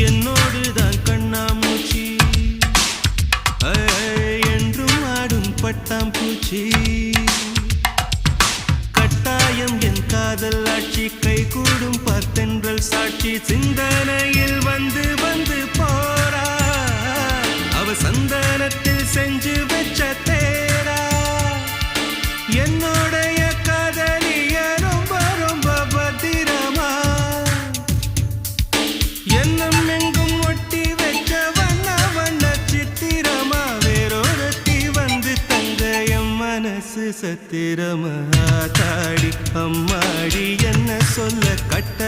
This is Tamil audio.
என்னோடுதான் கண்ணாமூச்சி என்றும் ஆடும் பட்டாம்பூச்சி கட்டாயம் என் காதல் ஆட்சி கைகூடும் பார்த்தென்றல் சாட்சி சிந்தனையில் வந்து வந்து போறா அவ சந்தனத்தில் செஞ்சு வச்ச தேரா என்னோடைய காதலிய ரொம்ப ரொம்ப பத்திரமா என்னும் எங்கும் ஒட்டி வைக்க வண்ண வண்ண சித்திரமா வேறொருத்தி வந்து தங்க என் மனசு சத்திரமா தாடி அம்மாடி என்ன சொல்ல கட்ட